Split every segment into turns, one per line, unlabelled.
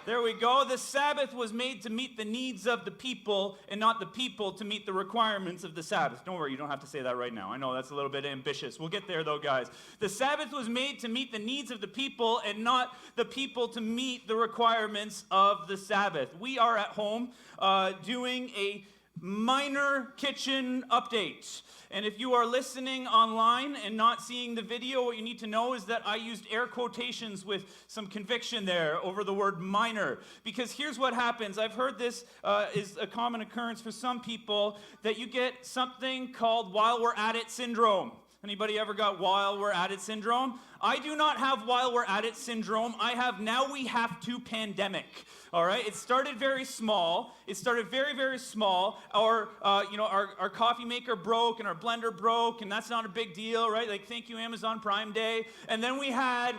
There we go. The Sabbath was made to meet the needs of the people and not the people to meet the requirements of the Sabbath. Don't worry, you don't have to say that right now. I know that's a little bit ambitious. We'll get there though, guys. The Sabbath was made to meet the needs of the people and not the people to meet the requirements of the Sabbath. We are at home doing a minor kitchen update. And if you are listening online and not seeing the video, what you need to know is that I used air quotations with some conviction there over the word minor. Because here's what happens. I've heard this is a common occurrence for some people, that you get something called while we're at it syndrome. Anybody ever got while we're at it syndrome? I do not have while we're at it syndrome. I have now we have to pandemic. All right, it started very small. It started very, very small. Our coffee maker broke and our blender broke, and that's not a big deal, right? Like, thank you, Amazon Prime Day. And then we had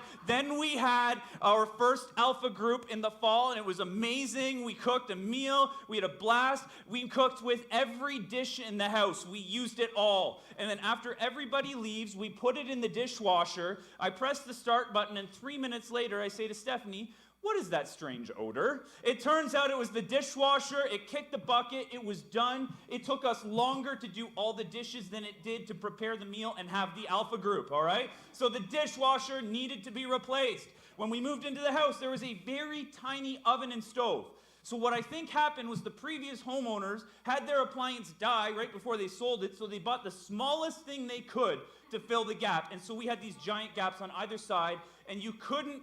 our first alpha group in the fall, and it was amazing. We cooked a meal. We had a blast. We cooked with every dish in the house. We used it all. And then after everybody leaves, we put it in the dishwasher. I press the start button, and 3 minutes later, I say to Stephanie, "What is that strange odor?" It turns out it was the dishwasher. It kicked the bucket. It was done. It took us longer to do all the dishes than it did to prepare the meal and have the alpha group, all right? So the dishwasher needed to be replaced. When we moved into the house, there was a very tiny oven and stove. So what I think happened was the previous homeowners had their appliance die right before they sold it, so they bought the smallest thing they could to fill the gap. And so we had these giant gaps on either side, and you couldn't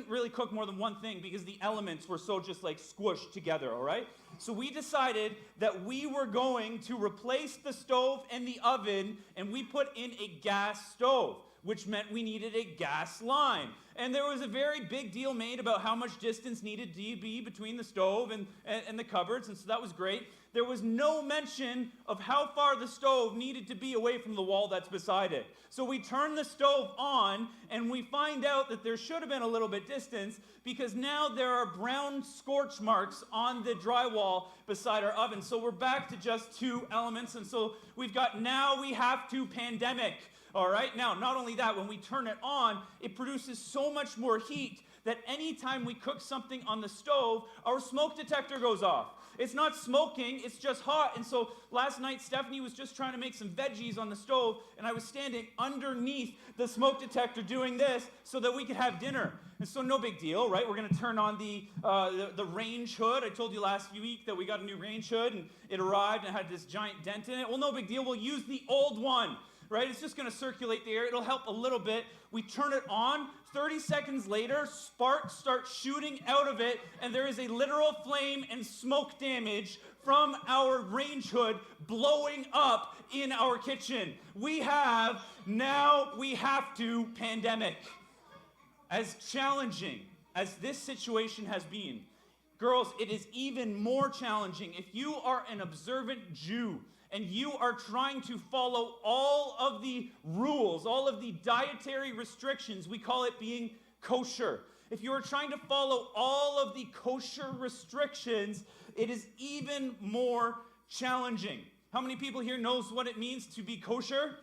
really cook more than one thing because the elements were so just like squished together, all right? So we decided that we were going to replace the stove and the oven, and we put in a gas stove, which meant we needed a gas line. And there was a very big deal made about how much distance needed to be between the stove and the cupboards, and so that was great. There was no mention of how far the stove needed to be away from the wall that's beside it. So we turn the stove on, and we find out that there should have been a little bit distance, because now there are brown scorch marks on the drywall beside our oven. So we're back to just two elements, and so we have to pandemic. All right, now, not only that, when we turn it on, it produces so much more heat that anytime we cook something on the stove, our smoke detector goes off. It's not smoking, it's just hot. And so last night, Stephanie was just trying to make some veggies on the stove, and I was standing underneath the smoke detector doing this so that we could have dinner. And so no big deal, right? We're going to turn on the range hood. I told you last week that we got a new range hood, and it arrived and had this giant dent in it. Well, no big deal. We'll use the old one. Right? It's just going to circulate the air. It'll help a little bit. We turn it on. 30 seconds later, sparks start shooting out of it, and there is a literal flame and smoke damage from our range hood blowing up in our kitchen. We have to pandemic. As challenging as this situation has been, girls, it is even more challenging if you are an observant Jew and you are trying to follow all of the rules, all of the dietary restrictions. We call it being kosher. If you are trying to follow all of the kosher restrictions, it is even more challenging. How many people here knows what it means to be kosher?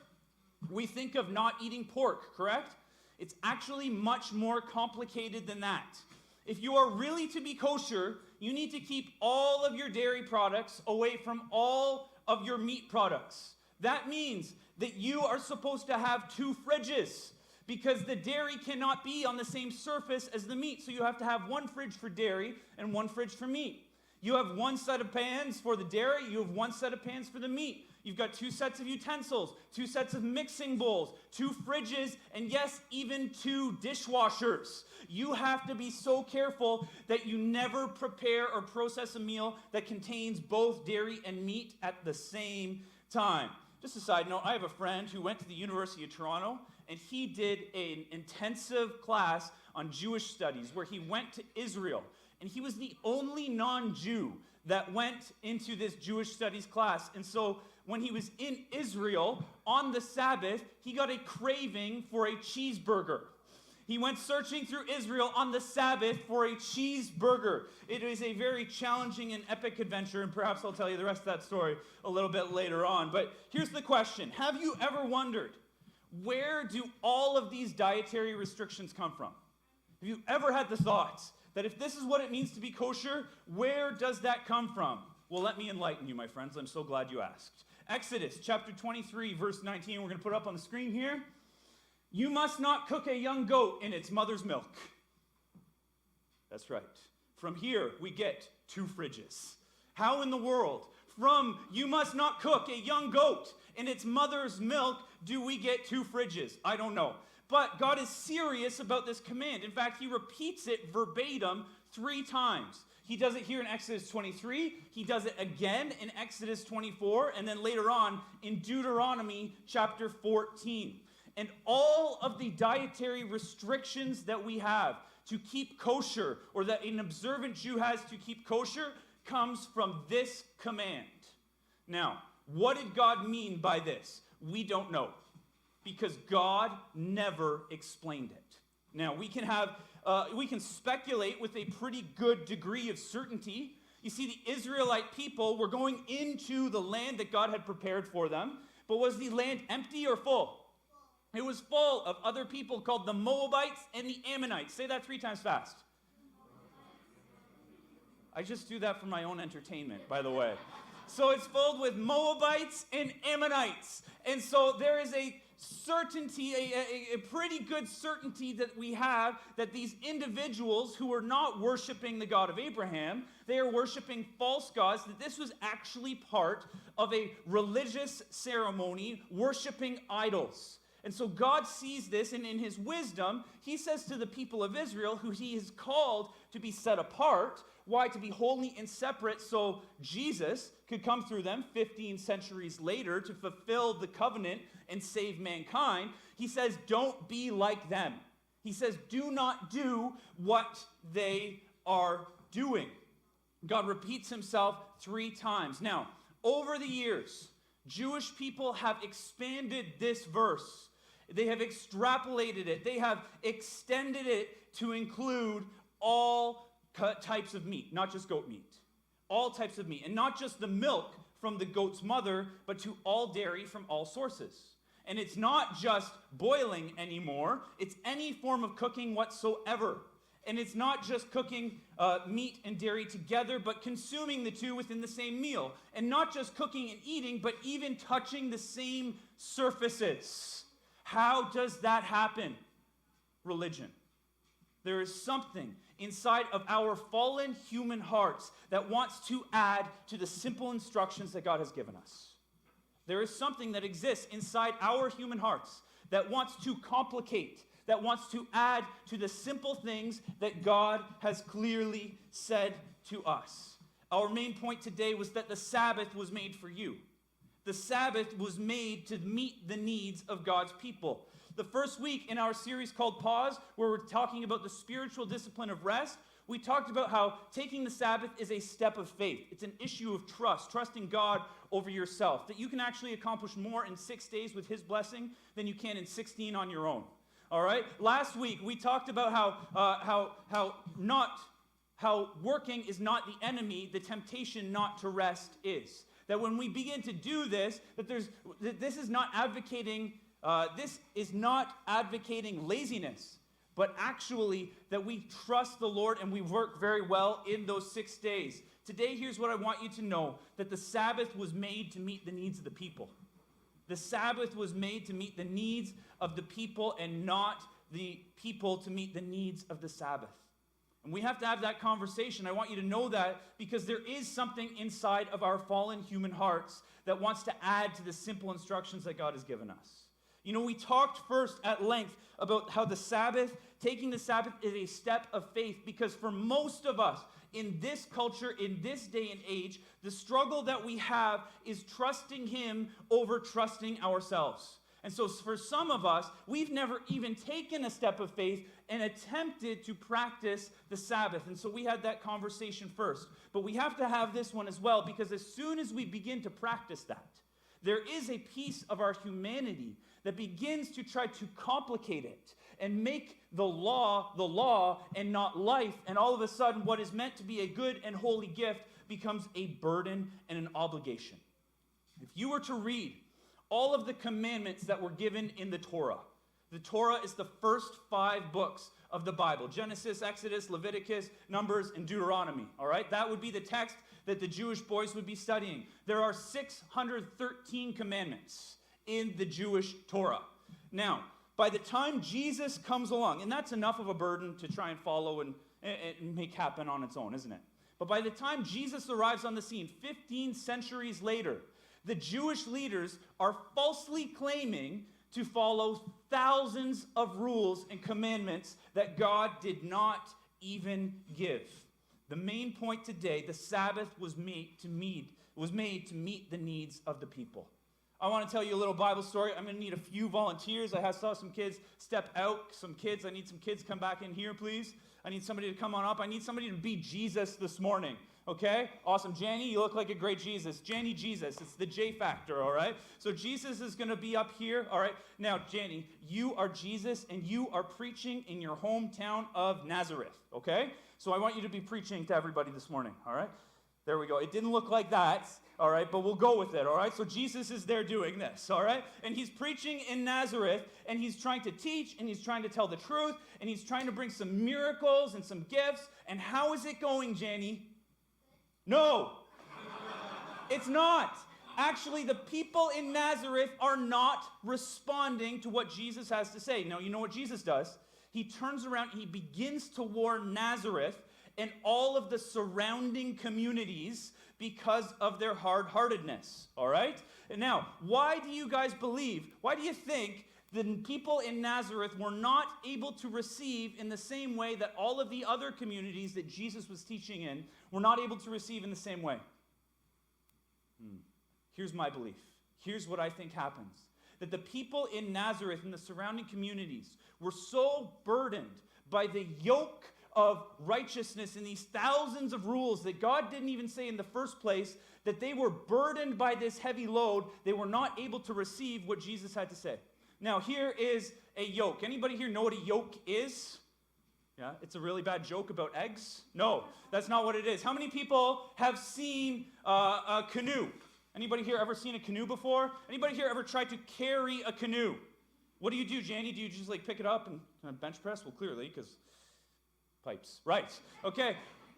We think of not eating pork, correct? It's actually much more complicated than that. If you are really to be kosher, you need to keep all of your dairy products away from all of your meat products. That means that you are supposed to have two fridges, because the dairy cannot be on the same surface as the meat. So you have to have one fridge for dairy and one fridge for meat. You have one set of pans for the dairy, you have one set of pans for the meat. You've got two sets of utensils, two sets of mixing bowls, two fridges, and yes, even two dishwashers. You have to be so careful that you never prepare or process a meal that contains both dairy and meat at the same time. Just a side note, I have a friend who went to the University of Toronto, and he did an intensive class on Jewish studies where he went to Israel. And he was the only non-Jew that went into this Jewish studies class. And so when he was in Israel on the Sabbath, he got a craving for a cheeseburger. He went searching through Israel on the Sabbath for a cheeseburger. It is a very challenging and epic adventure, and perhaps I'll tell you the rest of that story a little bit later on. But here's the question. Have you ever wondered, where do all of these dietary restrictions come from? Have you ever had the thoughts that if this is what it means to be kosher, where does that come from? Well, let me enlighten you, my friends. I'm so glad you asked. Exodus chapter 23, verse 19. We're going to put it up on the screen here. You must not cook a young goat in its mother's milk. That's right. From here, we get 2 fridges. How in the world, from you must not cook a young goat in its mother's milk, do we get 2 fridges? I don't know. But God is serious about this command. In fact, he repeats it verbatim 3 times. He does it here in Exodus 23. He does it again in Exodus 24. And then later on in Deuteronomy chapter 14. And all of the dietary restrictions that we have to keep kosher, or that an observant Jew has to keep kosher, comes from this command. Now, what did God mean by this? We don't know, because God never explained it. Now, we can speculate with a pretty good degree of certainty. You see, the Israelite people were going into the land that God had prepared for them, but was the land empty or full? It was full of other people called the Moabites and the Ammonites. Say that 3 times fast. I just do that for my own entertainment, by the way. So it's filled with Moabites and Ammonites. And so there is a certainty, a pretty good certainty that we have that these individuals who are not worshiping the God of Abraham, they are worshiping false gods, that this was actually part of a religious ceremony, worshiping idols. And so God sees this, and in his wisdom, he says to the people of Israel, who he has called to be set apart, why? To be holy and separate, so Jesus could come through them 15 centuries later to fulfill the covenant and save mankind. He says, don't be like them. He says, do not do what they are doing. God repeats himself 3 times. Now, over the years, Jewish people have expanded this verse. They have extrapolated it. They have extended it to include all types of meat, not just goat meat. All types of meat. And not just the milk from the goat's mother, but to all dairy from all sources. And it's not just boiling anymore. It's any form of cooking whatsoever. And it's not just cooking meat and dairy together, but consuming the 2 within the same meal. And not just cooking and eating, but even touching the same surfaces. How does that happen? Religion. There is something inside of our fallen human hearts that wants to add to the simple instructions that God has given us. There is something that exists inside our human hearts that wants to complicate, that wants to add to the simple things that God has clearly said to us. Our main point today was that the Sabbath was made for you. The Sabbath was made to meet the needs of God's people. The first week in our series called Pause, where we're talking about the spiritual discipline of rest, we talked about how taking the Sabbath is a step of faith. It's an issue of trust, trusting God over yourself, that you can actually accomplish more in 6 days with his blessing than you can in 16 on your own. All right? Last week, we talked about how working is not the enemy, the temptation not to rest is. That when we begin to do this, this is not advocating laziness, but actually that we trust the Lord and we work very well in those 6 days. Today, here's what I want you to know, that the Sabbath was made to meet the needs of the people. The Sabbath was made to meet the needs of the people and not the people to meet the needs of the Sabbath. And we have to have that conversation. I want you to know that because there is something inside of our fallen human hearts that wants to add to the simple instructions that God has given us. You know, we talked first at length about how taking the Sabbath is a step of faith, because for most of us in this culture, in this day and age, the struggle that we have is trusting him over trusting ourselves. And so for some of us, we've never even taken a step of faith and attempted to practice the Sabbath. And so we had that conversation first. But we have to have this one as well, because as soon as we begin to practice that, there is a piece of our humanity that begins to try to complicate it and make the law and not life. And all of a sudden, what is meant to be a good and holy gift becomes a burden and an obligation. If you were to read all of the commandments that were given in the Torah is the first 5 books of the Bible. Genesis, Exodus, Leviticus, Numbers, and Deuteronomy. All right? That would be the text that the Jewish boys would be studying. There are 613 commandments in the Jewish Torah. Now, by the time Jesus comes along, and that's enough of a burden to try and follow and make happen on its own, isn't it? But by the time Jesus arrives on the scene, 15 centuries later, the Jewish leaders are falsely claiming to follow thousands of rules and commandments that God did not even give. The main point today, the Sabbath was made to meet the needs of the people. I want to tell you a little Bible story. I'm going to need a few volunteers. I saw some kids step out. I need some kids come back in here, please. I need somebody to come on up. I need somebody to be Jesus this morning. Okay? Awesome. Janny, you look like a great Jesus. Janny, Jesus. It's the J factor, all right? So Jesus is going to be up here, all right? Now, Janny, you are Jesus, and you are preaching in your hometown of Nazareth, okay? So I want you to be preaching to everybody this morning, all right? There we go. It didn't look like that, all right, but we'll go with it, all right? So Jesus is there doing this, all right? And he's preaching in Nazareth, and he's trying to teach, and he's trying to tell the truth, and he's trying to bring some miracles and some gifts. And how is it going, Janny? No, it's not. Actually, the people in Nazareth are not responding to what Jesus has to say. Now, you know what Jesus does? He turns around, he begins to warn Nazareth and all of the surrounding communities because of their hard-heartedness, all right? And now, why do you guys believe, why do you think the people in Nazareth were not able to receive in the same way that all of the other communities that Jesus was teaching in were not able to receive in the same way? Here's my belief. Here's what I think happens. That the people in Nazareth and the surrounding communities were so burdened by the yoke of righteousness and these thousands of rules that God didn't even say in the first place, that they were burdened by this heavy load. They were not able to receive what Jesus had to say. Now, here is a yoke. Anybody here know what a yoke is? Yeah, it's a really bad joke about eggs? No, that's not what it is. How many people have seen a canoe? Anybody here ever seen a canoe before? Anybody here ever tried to carry a canoe? What do you do, Janny? Do you just like pick it up and bench press? Well, clearly, because pipes. Right. Okay.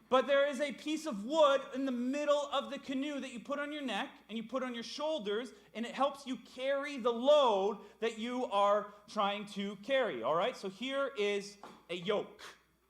But there is a piece of wood in the middle of the canoe that you put on your neck and you put on your shoulders, and it helps you carry the load that you are trying to carry, all right? So here is a yoke,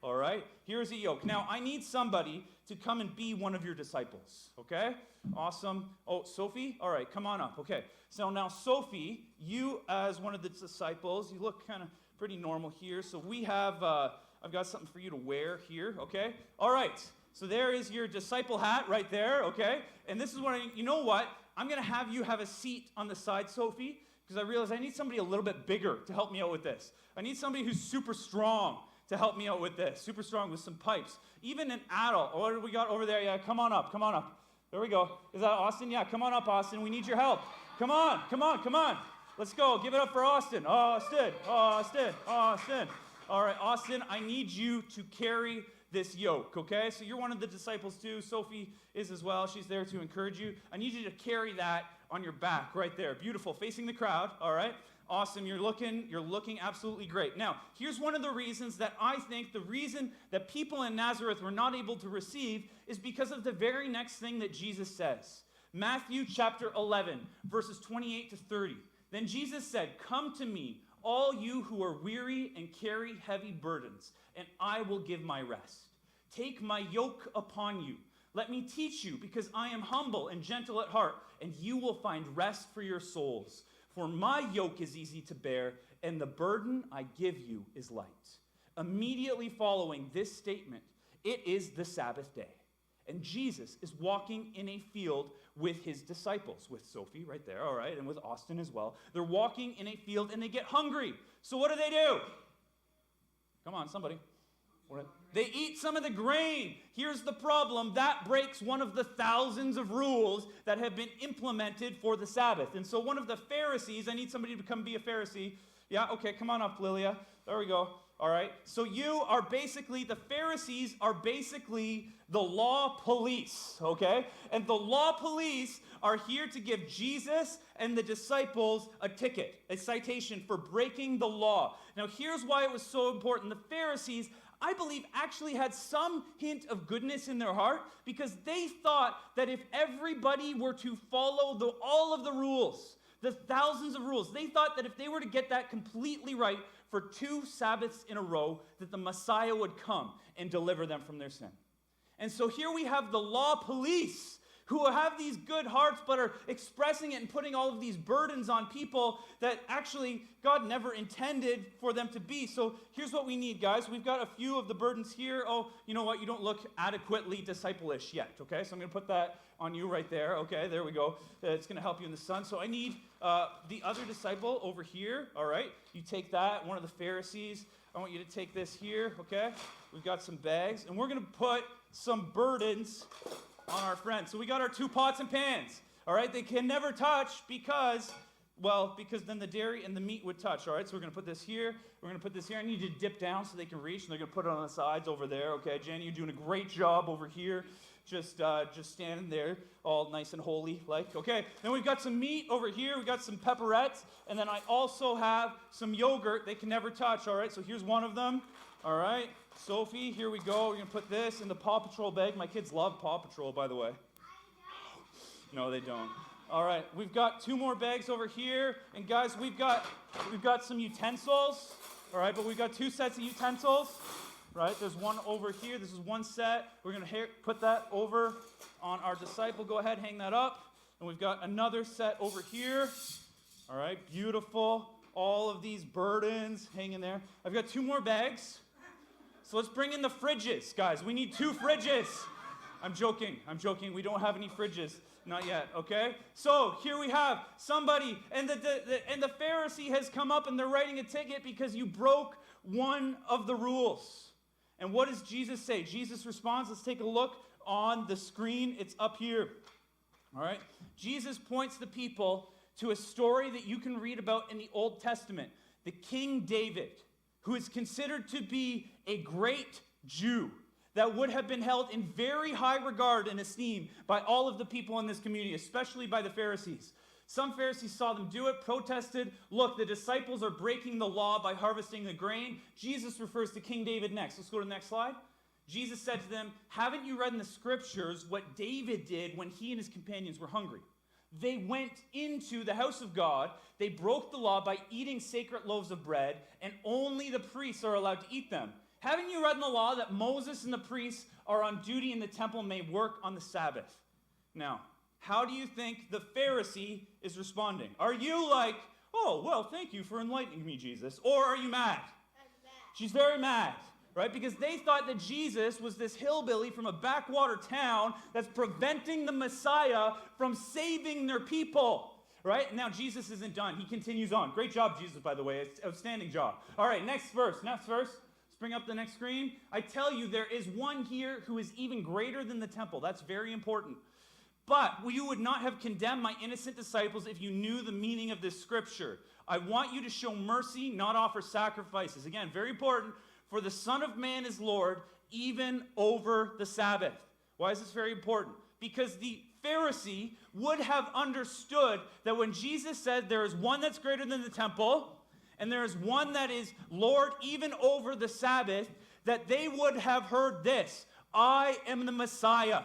all right? Here's a yoke. Now, I need somebody to come and be one of your disciples, okay? Awesome. Oh, Sophie? All right, come on up, okay. So now, Sophie, you as one of the disciples, you look kind of pretty normal here. So we have... I've got something for you to wear here, okay? All right, so there is your disciple hat right there, okay? And this is what you know what? I'm going to have you have a seat on the side, Sophie, because I realize I need somebody a little bit bigger to help me out with this. I need somebody who's super strong to help me out with this, super strong with some pipes. Even an adult. Oh, what do we got over there? Yeah, come on up, come on up. There we go. Is that Austin? Yeah, come on up, Austin. We need your help. Come on, come on, come on. Let's go. Give it up for Austin. Austin, Austin, Austin. All right, Austin, I need you to carry this yoke, okay? So you're one of the disciples too. Sophie is as well. She's there to encourage you. I need you to carry that on your back right there. Beautiful, facing the crowd, all right? Awesome, you're looking absolutely great. Now, here's one of the reasons that I think the reason that people in Nazareth were not able to receive is because of the very next thing that Jesus says. Matthew chapter 11, verses 28 to 30. Then Jesus said, "Come to me, all you who are weary and carry heavy burdens, and I will give my rest. Take my yoke upon you. Let me teach you, because I am humble and gentle at heart, and you will find rest for your souls. For my yoke is easy to bear, and the burden I give you is light." Immediately following this statement, it is the Sabbath day. And Jesus is walking in a field with his disciples, with Sophie right there, all right, and with Austin as well. They're walking in a field and they get hungry. So what do? Come on, somebody. They eat some of the grain. Here's the problem. That breaks one of the thousands of rules that have been implemented for the Sabbath. And so one of the Pharisees, I need somebody to come be a Pharisee. Yeah, okay, come on up, Lilia. There we go. All right? So the Pharisees are basically the law police, okay? And the law police are here to give Jesus and the disciples a ticket, a citation for breaking the law. Now, here's why it was so important. The Pharisees, I believe, actually had some hint of goodness in their heart because they thought that if everybody were to follow all of the rules, the thousands of rules, they thought that if they were to get that completely right for 2 Sabbaths in a row, that the Messiah would come and deliver them from their sin. And so here we have the law police who have these good hearts but are expressing it and putting all of these burdens on people that actually God never intended for them to be. So here's what we need, guys. We've got a few of the burdens here. Oh, you know what? You don't look adequately disciple-ish yet, okay? So I'm going to put that on you right there. Okay, there we go. It's going to help you in the sun. So I need the other disciple over here, all right? You take that, one of the Pharisees. I want you to take this here, okay? We've got some bags, and we're going to put some burdens on our friends. So we got our 2 pots and pans, all right? They can never touch because then the dairy and the meat would touch, all right? So we're going to put this here. We're going to put this here. I need you to dip down so they can reach, and they're going to put it on the sides over there, okay? Jenny, you're doing a great job over here. Just standing there, all nice and holy, like, okay. Then we've got some meat over here. We've got some pepperettes, and then I also have some yogurt they can never touch, all right? So here's one of them, all right. Sophie, here we go. We're going to put this in the Paw Patrol bag. My kids love Paw Patrol, by the way. No, they don't. All right, we've got 2 more bags over here. And guys, we've got some utensils, all right, but we've got 2 sets of utensils, right? There's one over here. This is one set. We're going to put that over on our disciple. Go ahead, hang that up. And we've got another set over here. All right, beautiful. All of these burdens hanging there. I've got 2 more bags. So let's bring in the fridges, guys. We need 2 fridges. I'm joking. We don't have any fridges. Not yet, okay? So here we have somebody, and the Pharisee has come up, and they're writing a ticket because you broke one of the rules. And what does Jesus say? Jesus responds. Let's take a look on the screen. It's up here. All right? Jesus points the people to a story that you can read about in the Old Testament. The King David, who is considered to be a great Jew that would have been held in very high regard and esteem by all of the people in this community, especially by the Pharisees. Some Pharisees saw them do it, protested. Look, the disciples are breaking the law by harvesting the grain. Jesus refers to King David next. Let's go to the next slide. Jesus said to them, haven't you read in the scriptures what David did when he and his companions were hungry? They went into the house of God. They broke the law by eating sacred loaves of bread, and only the priests are allowed to eat them. Haven't you read in the law that Moses and the priests are on duty in the temple and may work on the Sabbath? Now, how do you think the Pharisee is responding? Are you like, oh, well, thank you for enlightening me, Jesus? Or are you mad? I'm mad. She's very mad, right? Because they thought that Jesus was this hillbilly from a backwater town that's preventing the Messiah from saving their people. Right? Now, Jesus isn't done. He continues on. Great job, Jesus, by the way. It's outstanding job. All right, next verse. Let's bring up the next screen. I tell you, there is one here who is even greater than the temple. That's very important. But you would not have condemned my innocent disciples if you knew the meaning of this scripture. I want you to show mercy, not offer sacrifices. Again, very important. For the Son of Man is Lord, even over the Sabbath. Why is this very important? Because the Pharisee would have understood that when Jesus said there is one that's greater than the temple, and there is one that is Lord even over the Sabbath, that they would have heard this: I am the Messiah.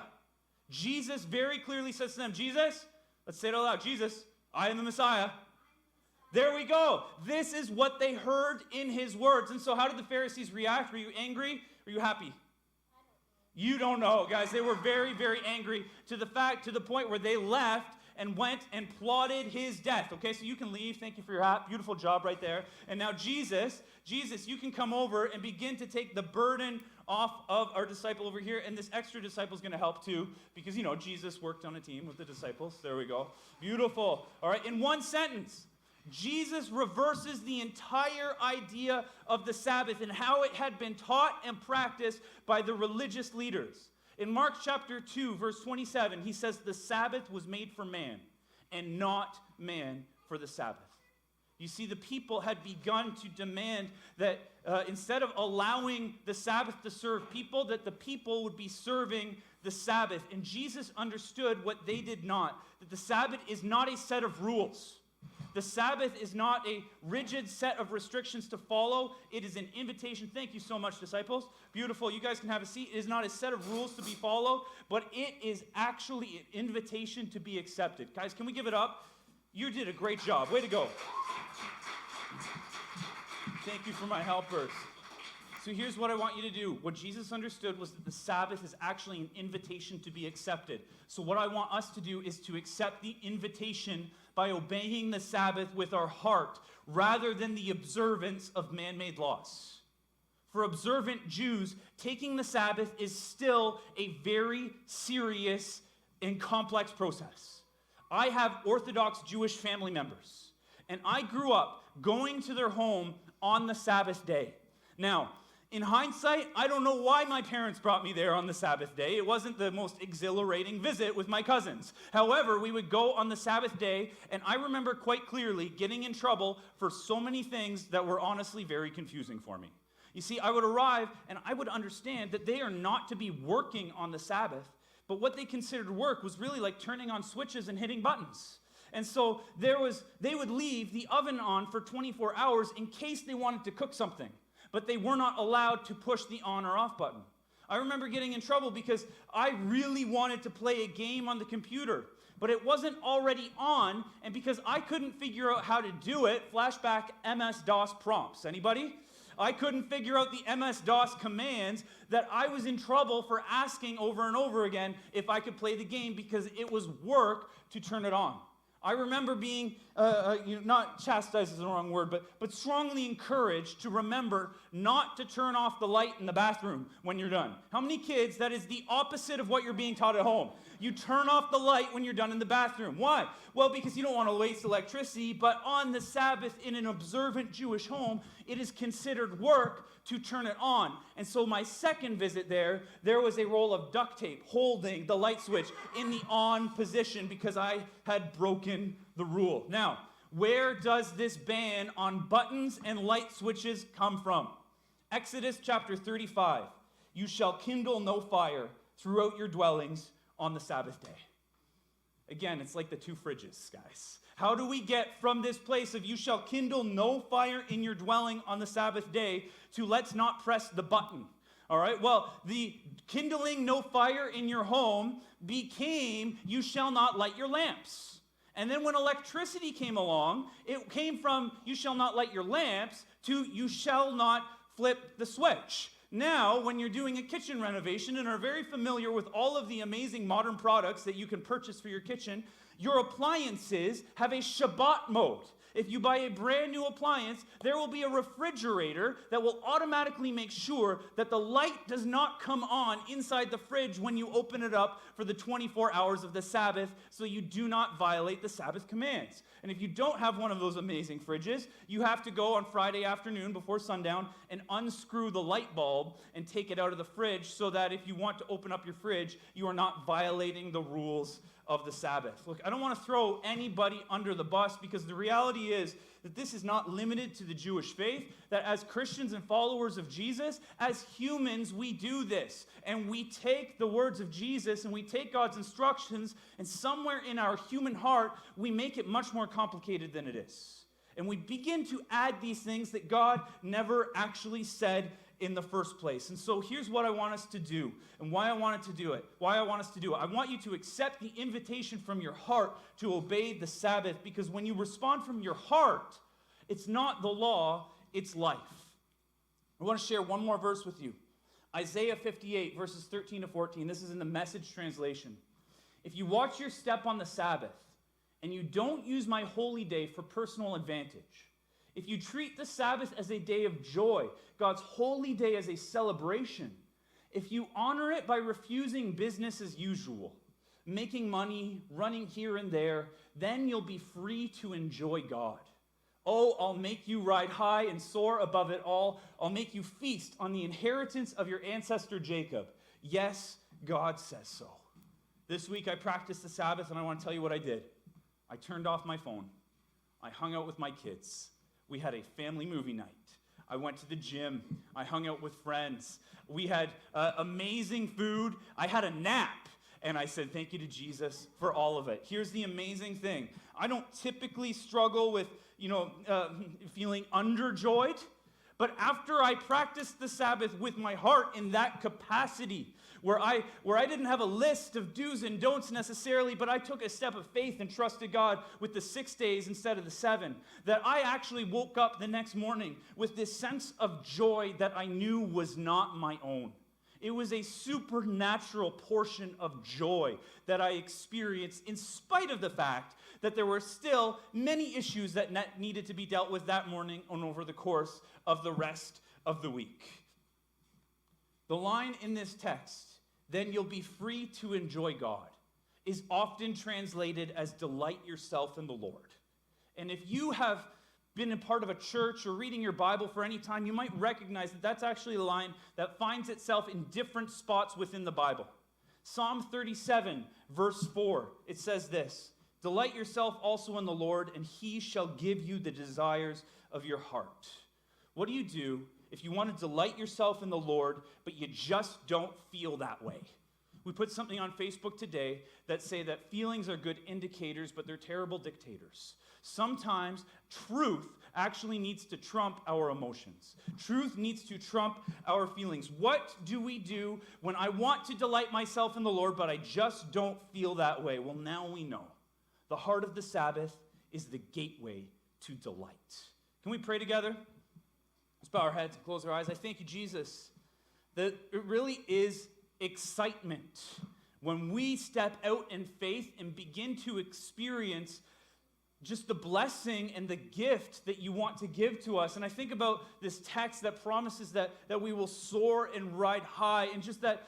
Jesus very clearly says to them, Jesus, let's say it out loud, Jesus, I am the Messiah. There we go. This is what they heard in his words. And so how did the Pharisees react? Were you angry? Were you happy? You don't know, guys. They were very, very angry to the point where they left and went and plotted his death. Okay, so you can leave. Thank you for your hat. Beautiful job right there. And now Jesus, you can come over and begin to take the burden off of our disciple over here. And this extra disciple is going to help too, because, Jesus worked on a team with the disciples. There we go. Beautiful. All right, in one sentence, Jesus reverses the entire idea of the Sabbath and how it had been taught and practiced by the religious leaders. In Mark chapter 2, verse 27, he says, the Sabbath was made for man, and not man for the Sabbath. You see, the people had begun to demand that instead of allowing the Sabbath to serve people, that the people would be serving the Sabbath. And Jesus understood what they did not, that the Sabbath is not a set of rules. The Sabbath is not a rigid set of restrictions to follow. It is an invitation. Thank you so much, disciples. Beautiful. You guys can have a seat. It is not a set of rules to be followed, but it is actually an invitation to be accepted. Guys, can we give it up? You did a great job. Way to go. Thank you for my helpers. So here's what I want you to do. What Jesus understood was that the Sabbath is actually an invitation to be accepted. So what I want us to do is to accept the invitation by obeying the Sabbath with our heart rather than the observance of man-made laws. For observant Jews, taking the Sabbath is still a very serious and complex process. I have Orthodox Jewish family members, and I grew up going to their home on the Sabbath day. Now, in hindsight, I don't know why my parents brought me there on the Sabbath day. It wasn't the most exhilarating visit with my cousins. However, we would go on the Sabbath day, and I remember quite clearly getting in trouble for so many things that were honestly very confusing for me. You see, I would arrive, and I would understand that they are not to be working on the Sabbath, but what they considered work was really like turning on switches and hitting buttons. And so they would leave the oven on for 24 hours in case they wanted to cook something, but they were not allowed to push the on or off button. I remember getting in trouble because I really wanted to play a game on the computer, but it wasn't already on, and because I couldn't figure out how to do it, flashback MS-DOS prompts. Anybody? I couldn't figure out the MS-DOS commands, that I was in trouble for asking over and over again if I could play the game because it was work to turn it on. I remember being, not chastised is the wrong word, but strongly encouraged to remember not to turn off the light in the bathroom when you're done. How many kids, that is the opposite of what you're being taught at home? You turn off the light when you're done in the bathroom. Why? Well, because you don't want to waste electricity, but on the Sabbath in an observant Jewish home, it is considered work to turn it on. And so my second visit there was a roll of duct tape holding the light switch in the on position because I had broken the rule. Now, where does this ban on buttons and light switches come from? Exodus chapter 35. You shall kindle no fire throughout your dwellings on the Sabbath day. Again, it's like the two fridges, guys. How do we get from this place of you shall kindle no fire in your dwelling on the Sabbath day to let's not press the button? All right, well, the kindling no fire in your home became you shall not light your lamps. And then when electricity came along, it came from you shall not light your lamps to you shall not flip the switch. Now, when you're doing a kitchen renovation and are very familiar with all of the amazing modern products that you can purchase for your kitchen, your appliances have a Shabbat mode. If you buy a brand new appliance, there will be a refrigerator that will automatically make sure that the light does not come on inside the fridge when you open it up for the 24 hours of the Sabbath, so you do not violate the Sabbath commands. And if you don't have one of those amazing fridges, you have to go on Friday afternoon before sundown and unscrew the light bulb and take it out of the fridge so that if you want to open up your fridge, you are not violating the rules of the Sabbath. Look, I don't want to throw anybody under the bus because the reality is that this is not limited to the Jewish faith, that as Christians and followers of Jesus, as humans, we do this. And we take the words of Jesus and we take God's instructions, and somewhere in our human heart, we make it much more complicated than it is. And we begin to add these things that God never actually said in the first place. And so here's what I want us to do and why I want us to do it. I want you to accept the invitation from your heart to obey the Sabbath, because when you respond from your heart, it's not the law, it's life. I want to share one more verse with you. Isaiah 58, verses 13 to 14. This is in the Message translation. If you watch your step on the Sabbath and you don't use my holy day for personal advantage, if you treat the Sabbath as a day of joy, God's holy day as a celebration, if you honor it by refusing business as usual, making money, running here and there, then you'll be free to enjoy God. Oh, I'll make you ride high and soar above it all. I'll make you feast on the inheritance of your ancestor Jacob. Yes, God says so. This week I practiced the Sabbath, and I want to tell you what I did. I turned off my phone. I hung out with my kids. We had a family movie night. I went to the gym. I hung out with friends. We had amazing food. I had a nap. And I said, thank you to Jesus for all of it. Here's the amazing thing. I don't typically struggle with, feeling underjoyed. But after I practiced the Sabbath with my heart in that capacity, where I didn't have a list of do's and don'ts necessarily, but I took a step of faith and trusted God with the 6 days instead of the 7, that I actually woke up the next morning with this sense of joy that I knew was not my own. It was a supernatural portion of joy that I experienced in spite of the fact that there were still many issues that needed to be dealt with that morning and over the course of the rest of the week. The line in this text, then you'll be free to enjoy God, is often translated as delight yourself in the Lord. And if you have been a part of a church or reading your Bible for any time, you might recognize that that's actually a line that finds itself in different spots within the Bible. Psalm 37, verse 4, it says this, delight yourself also in the Lord, and he shall give you the desires of your heart. What do you do if you want to delight yourself in the Lord, but you just don't feel that way? We put something on Facebook today that say that feelings are good indicators, but they're terrible dictators. Sometimes truth actually needs to trump our emotions. Truth needs to trump our feelings. What do we do when I want to delight myself in the Lord, but I just don't feel that way? Well, now we know. The heart of the Sabbath is the gateway to delight. Can we pray together? Let's bow our heads and close our eyes. I thank you, Jesus, that it really is excitement when we step out in faith and begin to experience just the blessing and the gift that you want to give to us. And I think about this text that promises that we will soar and ride high, and just that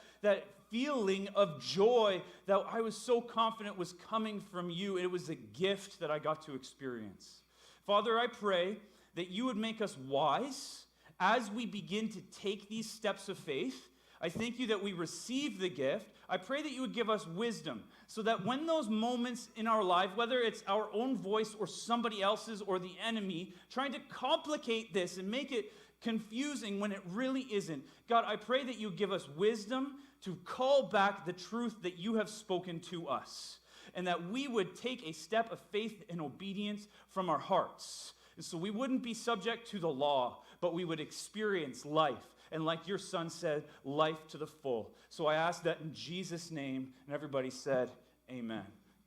feeling of joy that I was so confident was coming from you. It was a gift that I got to experience. Father, I pray that you would make us wise as we begin to take these steps of faith. I thank you that we receive the gift. I pray that you would give us wisdom so that when those moments in our life, whether it's our own voice or somebody else's or the enemy, trying to complicate this and make it confusing when it really isn't, God, I pray that you give us wisdom to call back the truth that you have spoken to us, and that we would take a step of faith and obedience from our hearts. And so we wouldn't be subject to the law, but we would experience life. And like your son said, life to the full. So I ask that in Jesus' name, and everybody said, amen.